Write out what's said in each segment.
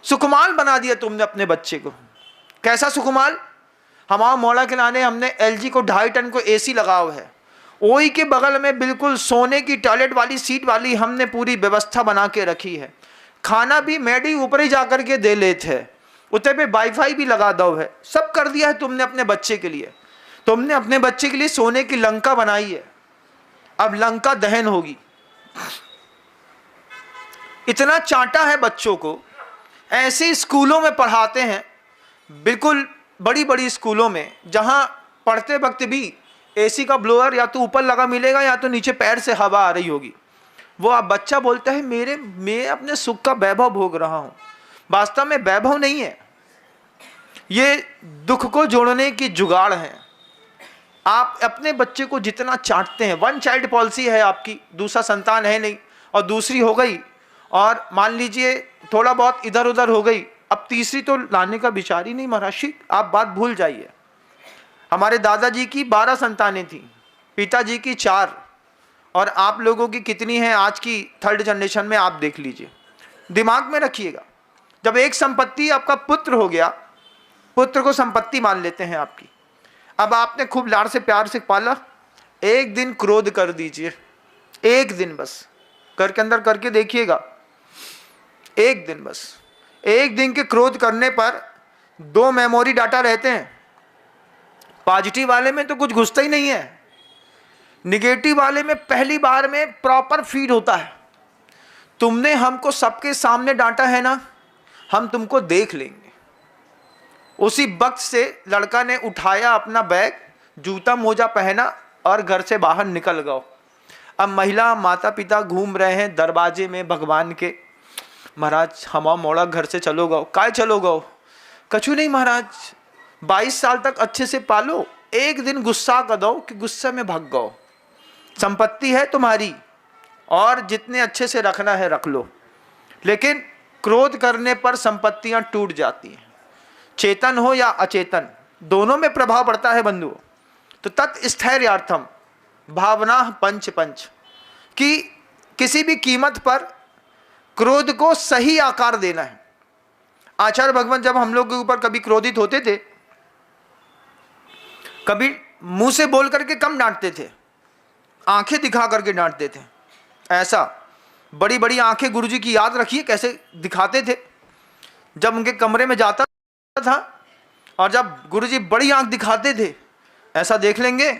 सुकुमाल बना दिया तुमने अपने बच्चे को। कैसा सुकुमाल? हमारा मौला के लाने हमने एलजी को 2.5 टन को एसी लगा हुआ है, ओई के बगल में बिल्कुल सोने की टॉयलेट वाली सीट वाली हमने पूरी व्यवस्था बना के रखी है। खाना भी मैडी ऊपर ही जाकर के दे लेते हैं, उतने पे वाईफाई भी लगा दो है, सब कर दिया है तुमने अपने बच्चे के लिए। तुमने अपने बच्चे के लिए सोने की लंका बनाई है, अब लंका दहन होगी। इतना चांटा है बच्चों को। ऐसे स्कूलों में पढ़ाते हैं, बिल्कुल बड़ी बड़ी स्कूलों में, जहां पढ़ते वक्त भी एसी का ब्लोअर या तो ऊपर लगा मिलेगा या तो नीचे पैर से हवा आ रही होगी। वो आप बच्चा बोलता है मैं अपने सुख का वैभव भोग रहा हूं। वास्तव में वैभव नहीं है, ये दुख को जोड़ने की जुगाड़ है। आप अपने बच्चे को जितना चाटते हैं, 1 चाइल्ड पॉलिसी है आपकी, दूसरा संतान है नहीं, और दूसरी हो गई और मान लीजिए थोड़ा बहुत इधर उधर हो गई, अब तीसरी तो लाने का विचार ही नहीं महर्षि, आप बात भूल जाइए। हमारे दादाजी की 12 संतानें थी, पिताजी की 4, और आप लोगों की कितनी हैं आज की 3rd जनरेशन में, आप देख लीजिए। दिमाग में रखिएगा, जब एक संपत्ति आपका पुत्र हो गया, पुत्र को संपत्ति मान लेते हैं आपकी, अब आपने खूब लाड़ से प्यार से पाला, एक दिन क्रोध कर दीजिए, एक दिन बस घर के अंदर करके देखिएगा, एक दिन बस। एक दिन के क्रोध करने पर 2 मेमोरी डाटा रहते हैं। पॉजिटिव वाले में तो कुछ घुसता ही नहीं है, निगेटिव वाले में पहली बार में प्रॉपर फीड होता है। तुमने हमको सबके सामने डांटा है ना, हम तुमको देख लेंगे। उसी वक्त से लड़का ने उठाया अपना बैग, जूता मोजा पहना और घर से बाहर निकल गया। अब महिला माता पिता घूम रहे हैं दरवाजे में भगवान के, महाराज हमारा मोड़ा घर से चलो गो। काय चलो गो? कछु नहीं महाराज, 22 साल तक अच्छे से पालो, एक दिन गुस्सा कर दो कि गुस्से में भाग गो। संपत्ति है तुम्हारी और जितने अच्छे से रखना है रख लो, लेकिन क्रोध करने पर संपत्तियां टूट जाती हैं। चेतन हो या अचेतन, दोनों में प्रभाव पड़ता है बंधुओं। तो तत्स्थैर्यार्थम भावना पंच पंच, कि किसी भी कीमत पर क्रोध को सही आकार देना है। आचार्य भगवान जब हम लोग के ऊपर कभी क्रोधित होते थे, कभी मुंह से बोल करके कम डांटते थे, आंखें दिखा करके डांटते थे। ऐसा बड़ी बड़ी आंखें गुरुजी की याद रखिए कैसे दिखाते थे। जब उनके कमरे में जाता था और जब गुरुजी बड़ी आंख दिखाते थे, ऐसा देख लेंगे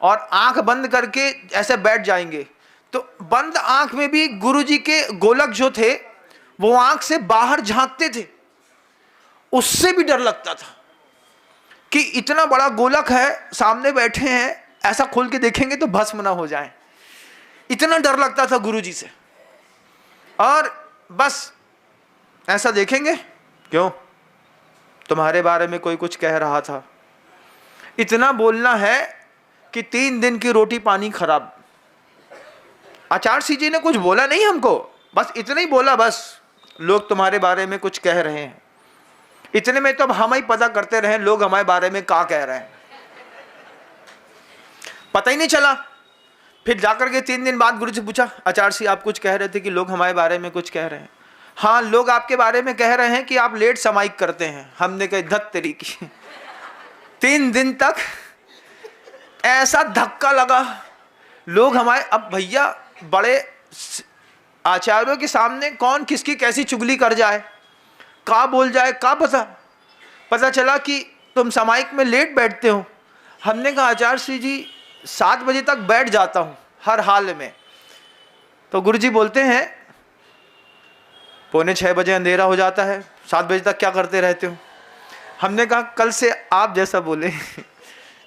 और आंख बंद करके ऐसे बैठ जाएंगे, तो बंद आंख में भी गुरुजी के गोलक जो थे वो आंख से बाहर झांकते थे। उससे भी डर लगता था कि इतना बड़ा गोलक है, सामने बैठे हैं, ऐसा खोल के देखेंगे तो भस्म ना हो जाए। इतना डर लगता था गुरुजी से। और बस ऐसा देखेंगे, क्यों तुम्हारे बारे में कोई कुछ कह रहा था। इतना बोलना है कि 3 दिन की रोटी पानी खराब। आचार्य जी ने कुछ बोला नहीं हमको, बस इतना ही बोला, बस लोग तुम्हारे बारे में कुछ कह रहे हैं। इतने में तो अब हम ही पता करते रहे लोग हमारे बारे में क्या कह रहे हैं, पता ही नहीं चला। फिर जाकर के 3 दिन बाद गुरु जी पूछा, आचार्य जी आप कुछ कह रहे थे कि लोग हमारे बारे में कुछ कह रहे हैं। हाँ, लोग आपके बारे में कह रहे हैं कि आप लेट समाइक करते हैं। हमने कहा धत तेरी की। 3 दिन तक ऐसा धक्का लगा, लोग हमारे, अब भैया बड़े आचार्यों के सामने कौन किसकी कैसी चुगली कर जाए, का बोल जाए, का पता चला कि तुम समाइक में लेट बैठते हो। हमने कहा आचार्य जी 7 बजे तक बैठ जाता हूँ हर हाल में। तो गुरुजी बोलते हैं 5:45 बजे अंधेरा हो जाता है, 7 बजे तक क्या करते रहते हो। हमने कहा कल से आप जैसा बोले।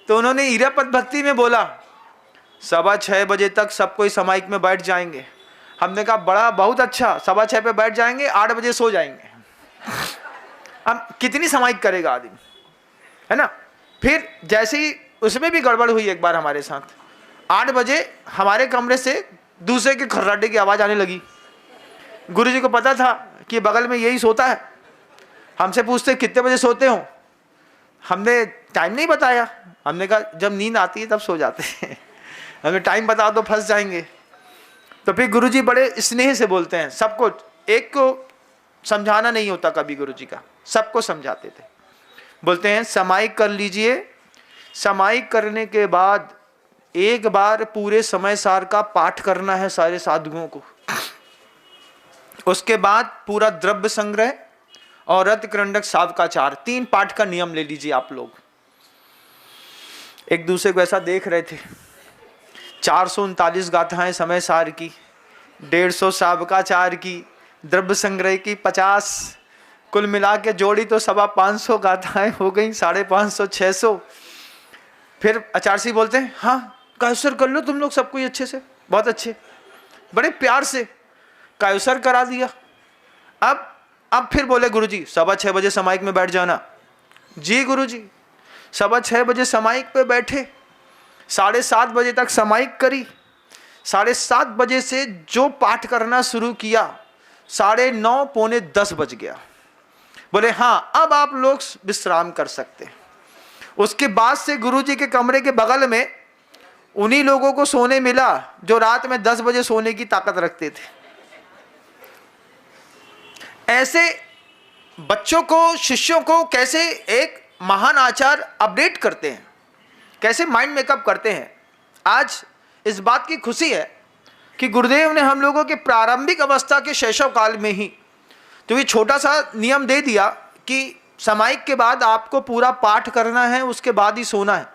तो उन्होंने इरापत भक्ति में बोला 6:15 बजे तक सब कोई समाइक में बैठ जाएंगे। हमने कहा बड़ा बहुत अच्छा, 6:15 पे बैठ जाएंगे, 8 बजे सो जाएंगे। अब कितनी समाइक करेगा आदमी, है ना। फिर जैसे ही उसमें भी गड़बड़ हुई एक बार हमारे साथ, 8 बजे हमारे कमरे से दूसरे के खर्राटे की आवाज़ आने लगी। गुरुजी को पता था कि बगल में यही सोता है। हमसे पूछते कितने बजे सोते हो, हमने टाइम नहीं बताया। हमने कहा जब नींद आती है तब सो जाते हैं, हमें टाइम बता दो फंस जाएंगे। तो फिर गुरुजी बड़े स्नेह से बोलते हैं सबको, एक को समझाना नहीं होता कभी गुरुजी का, सबको समझाते थे। बोलते हैं समाइक कर लीजिए, समाइक करने के बाद एक बार पूरे समय सार का पाठ करना है सारे साधुओं को। उसके बाद पूरा द्रव्य संग्रह और रथ कृंडक सावकाचार, 3 पाठ का नियम ले लीजिए आप लोग। एक दूसरे को ऐसा देख रहे थे, 439 गाथाएं समय सार की, 150 सावकाचार की, द्रव्य संग्रह की 50, कुल मिला के जोड़ी तो 550 गाथाएं हो गई, 550 600। फिर आचार्य बोलते हैं हाँ कायुसर कर लो तुम लोग सब कोई अच्छे से, बहुत अच्छे, बड़े प्यार से कायुसर करा दिया। अब फिर बोले गुरुजी 6:15 बजे समाइक में बैठ जाना। जी गुरुजी, 6:15 बजे समाइक पे बैठे, 7:30 बजे तक समाइक करी, 7:30 बजे से जो पाठ करना शुरू किया 9:30 पौने 10 बज गया। बोले हाँ अब आप लोग विश्राम कर सकते हैं। उसके बाद से गुरुजी के कमरे के बगल में उन्हीं लोगों को सोने मिला जो रात में 10 बजे सोने की ताकत रखते थे। ऐसे बच्चों को, शिष्यों को कैसे एक महान आचार्य अपडेट करते हैं, कैसे माइंड मेकअप करते हैं। आज इस बात की खुशी है कि गुरुदेव ने हम लोगों के प्रारंभिक अवस्था के शैशव काल में ही तो ये छोटा सा नियम दे दिया कि समाइक के बाद आपको पूरा पाठ करना है, उसके बाद ही सोना है।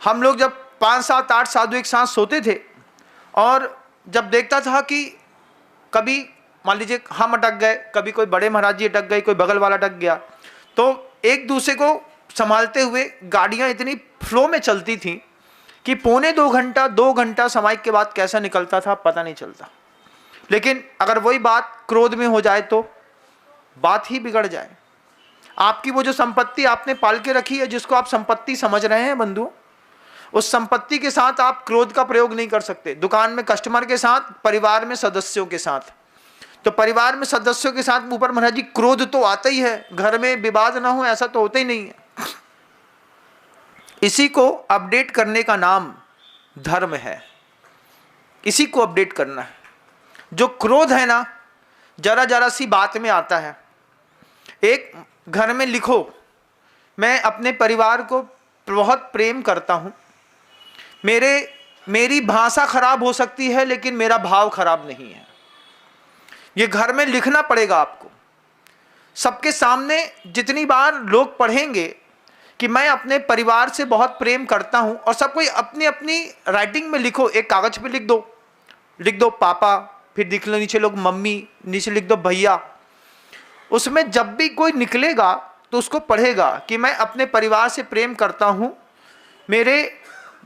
हम लोग जब 5 7 8 साधु एक साथ सोते थे और जब देखता था कि कभी मान लीजिए हम अटक गए, कभी कोई बड़े महाराज जी अटक गए, कोई बगल वाला अटक गया, तो एक दूसरे को संभालते हुए गाड़ियाँ इतनी फ्लो में चलती थी कि 2 घंटा समाइक के बाद कैसा निकलता था पता नहीं चलता। लेकिन अगर वही बात क्रोध में हो जाए तो बात ही बिगड़ जाए। आपकी वो जो संपत्ति आपने पाल के रखी है, जिसको आप संपत्ति समझ रहे हैं बंधु, उस संपत्ति के साथ आप क्रोध का प्रयोग नहीं कर सकते। दुकान में कस्टमर के साथ, परिवार में सदस्यों के साथ, तो परिवार में सदस्यों के साथ ऊपर महाराज जी क्रोध तो आता ही है, घर में विवाद ना हो ऐसा तो होता ही नहीं है। इसी को अपडेट करने का नाम धर्म है, इसी को अपडेट करना है। जो क्रोध है ना, जरा जरा सी बात में आता है। एक घर में लिखो, मैं अपने परिवार को बहुत प्रेम करता हूँ, मेरी भाषा खराब हो सकती है लेकिन मेरा भाव खराब नहीं है। ये घर में लिखना पड़ेगा आपको। सबके सामने जितनी बार लोग पढ़ेंगे कि मैं अपने परिवार से बहुत प्रेम करता हूँ, और सब कोई अपनी अपनी राइटिंग में लिखो, एक कागज पे लिख दो पापा, फिर लिख लो नीचे लोग मम्मी, नीचे लिख दो भैया। उसमें जब भी कोई निकलेगा तो उसको पढ़ेगा कि मैं अपने परिवार से प्रेम करता हूँ,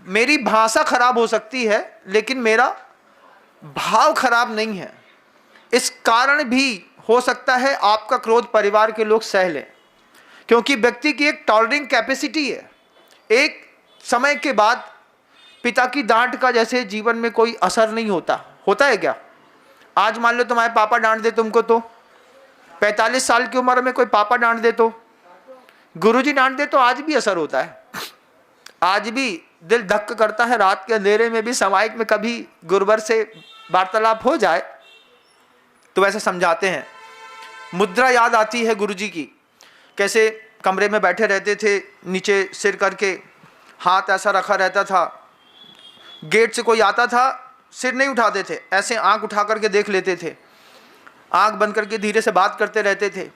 मेरी भाषा खराब हो सकती है लेकिन मेरा भाव खराब नहीं है। इस कारण भी हो सकता है आपका क्रोध परिवार के लोग सह लें, क्योंकि व्यक्ति की एक टॉलरिंग कैपेसिटी है। एक समय के बाद पिता की डांट का जैसे जीवन में कोई असर नहीं होता है क्या? आज मान लो तुम्हारे पापा डांट दे तुमको, तो 45 साल की उम्र में कोई पापा डांट दे, तो गुरुजी डांट दे, तो आज भी असर होता है। आज भी दिल धक्क करता है। रात के अंधेरे में भी समाइक में कभी गुरुवर से वार्तालाप हो जाए तो वैसे समझाते हैं। मुद्रा याद आती है गुरुजी की, कैसे कमरे में बैठे रहते थे, नीचे सिर करके हाथ ऐसा रखा रहता था। गेट से कोई आता था, सिर नहीं उठाते थे, ऐसे आंख उठा करके देख लेते थे, आंख बंद करके धीरे से बात करते रहते थे।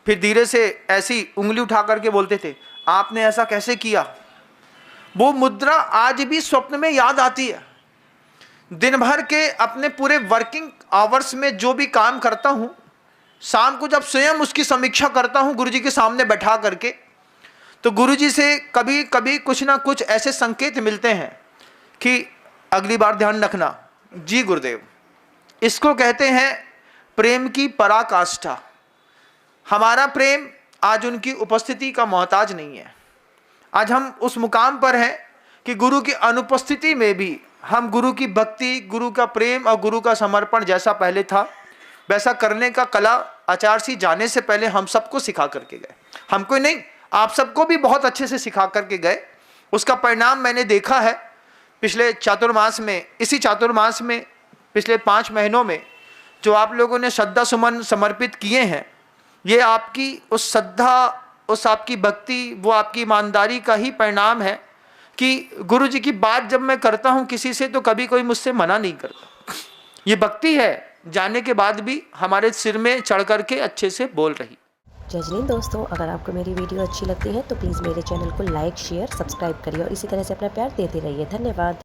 फिर धीरे से ऐसी उंगली उठा करके बोलते थे, आपने ऐसा कैसे किया? वो मुद्रा आज भी स्वप्न में याद आती है। दिन भर के अपने पूरे वर्किंग आवर्स में जो भी काम करता हूँ, शाम को जब स्वयं उसकी समीक्षा करता हूँ गुरुजी के सामने बैठा करके, तो गुरुजी से कभी कभी कुछ ना कुछ ऐसे संकेत मिलते हैं कि अगली बार ध्यान रखना। जी गुरुदेव, इसको कहते हैं प्रेम की पराकाष्ठा। हमारा प्रेम आज उनकी उपस्थिति का मोहताज नहीं है। आज हम उस मुकाम पर हैं कि गुरु की अनुपस्थिति में भी हम गुरु की भक्ति, गुरु का प्रेम और गुरु का समर्पण जैसा पहले था वैसा करने का कला आचार्य जी जाने से पहले हम सबको सिखा करके गए। हमको नहीं, आप सबको भी बहुत अच्छे से सिखा करके गए। उसका परिणाम मैंने देखा है पिछले चातुर्मास में, इसी चातुर्मास में पिछले 5 महीनों में जो आप लोगों ने श्रद्धा सुमन समर्पित किए हैं, ये आपकी उस श्रद्धा, उस आपकी भक्ति, वो आपकी ईमानदारी का ही परिणाम है कि गुरु जी की बात जब मैं करता हूँ किसी से तो कभी कोई मुझसे मना नहीं करता। ये भक्ति है, जाने के बाद भी हमारे सिर में चढ़ करके अच्छे से बोल रही। जय हिंद दोस्तों, अगर आपको मेरी वीडियो अच्छी लगती है तो प्लीज़ मेरे चैनल को लाइक, शेयर, सब्सक्राइब करिए और इसी तरह से अपना प्यार देते रहिए। धन्यवाद।